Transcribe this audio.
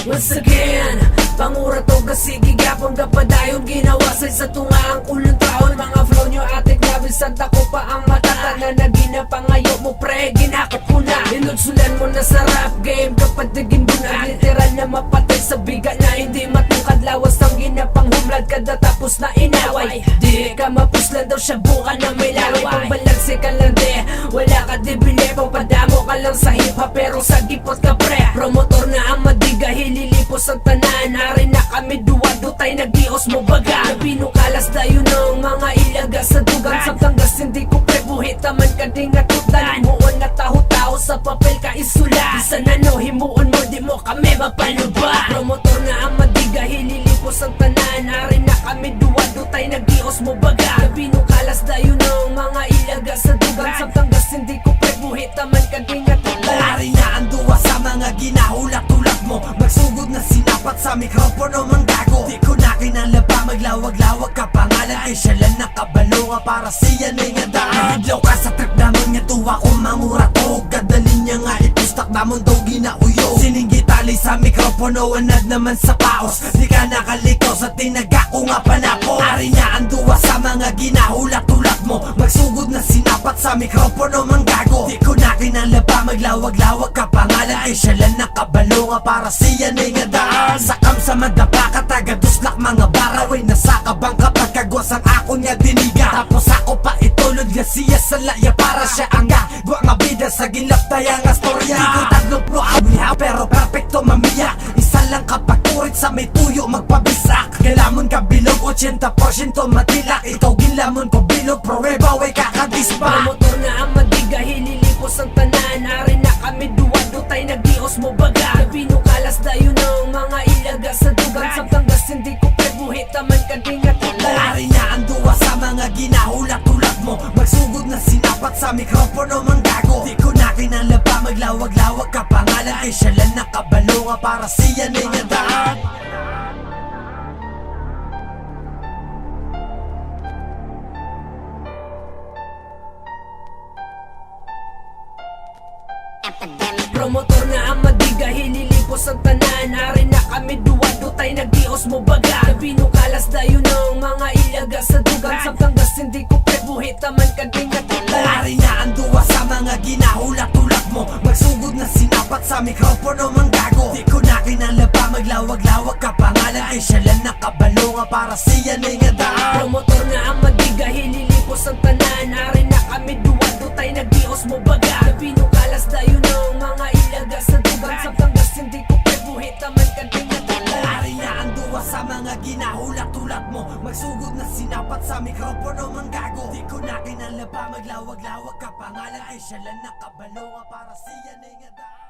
Once again, pangura to kasi gigapon kapadayon ginawa sa tunga ang kulong taon. Mga flow nyo atik nabil santa ko pa ang matata na nagina pangayo mo pre, ginakot ko na. Inudsulan mo na sa rap game kapatigin mo na literal na mapatay sa biga na hindi matungkad. Lawas ang ginapang humlad kada tapos na inaway. Di ka mapuslan daw siya buka na may laway. Pambalansi ka lang de, wala ka di bili. Pampadamo ka lang sa hip hop pero sa gipot ka pre. Promotor na ang madiga, hililipos ang tanan. Hari na kami duwado tay nag-ios mo baga. Pinukalas tayo ng mga ilaga sa dugan. Samtanggas hindi ko pre buhit taman ka di nga tutan. Himuon na taho-taho sa papel ka isula. Isa na no, himuon mo di mo kami mapanuba. Promotor na ang madiga, hililipos ang tanan. Hari na kami duwado tay nag-ios mo baga. Pinukalas tayo ng mga ilaga sa dugan. Samtanggas hindi ko pre buhit taman ka di nga tutan. Hari na ang duwa sa mga ginahulak tulad mo. Magsugod na sinapat sa mikropono mang gago. Di ko na kinalaba maglawag-lawag ka pangalan. Kay siya lang nakabalo nga para siya na nga daan. Nahidlaw ka sa trip naman nga tuwa ko mangura to. Kadalin niya nga itustak namon daw ginauyo. Siningitali sa mikropono anad naman sa paos. Di ka nakalikaw sa tinaga ko nga panapo. Hari na ang duwa sa mga ginahulak tulad mo. Magsugod na sinapat sa mikropono mang gago. Di ko na kinalaba maglawag-lawag ka pangalan. Kay siya lang nakabalo nga para siya na nga daan. Sakam sa madapa ka taga-duslak mga baraway. Nasakabang kapag kagwas ang ako niya diniga. Tapos ako pa itulod nga siya sa laya para siya ang gwa nga bida sa gilap taya nga storya. Di ko taglong pro awiha pero perfecto mamiya. Isa lang kapag kurit sa may tuyo magpabisak. Galamon ka bilog 80% matilak. Ikaw gilamon ko bilog pruweba way kakadispa. Promotor na ang madiga, hililipos ang tanan. Hari na kami duwado tay nag-ios mo baga. Pinukalas tayo ng mga ilaga sa dugan. Samtanggas hindi ko pre buhit taman ka di nga tutan. Hari na ang duwa sa mga ginahulak tulad mo. Magsugod na sinapat sa mikropono mang gago. Di ko na kinalaba maglawag-lawag ka pangalan. Kay siya lang nakabalo nga para siya na nga daan. Promotor na ang madiga, hililipos ang tanan. Hari na kami duwado tay nag-ios mo baga. Pinukalas tayo ng mga ilaga sa dugan. Samtanggas hindi ko pre buhit taman ka di nga tutan. Hari na ang duwa sa mga ginahulak tulad mo. Magsugod na sinapat sa mikropono mang gago. Di ko na kinalaba maglawag-lawag ka pangalan. Kay siya lang nakabalo nga para siya na nga daan. Promotor na ang madiga, hililipos ang tanan. Hari na kami duwado tay nag-ios mo baga. Pinukalas tayo ng mga ilaga sa dugan. Samtanggas hindi ko pre buhit taman ka di nga tutan. Hari na ang duwa sa mga ginahulak tulad mo. Magsugod na sinapat sa mikropono mang gago. Di ko na kinalaba maglawag-lawag ka pangalan. Ay siya lang nakabalo nga para siya na nga daan.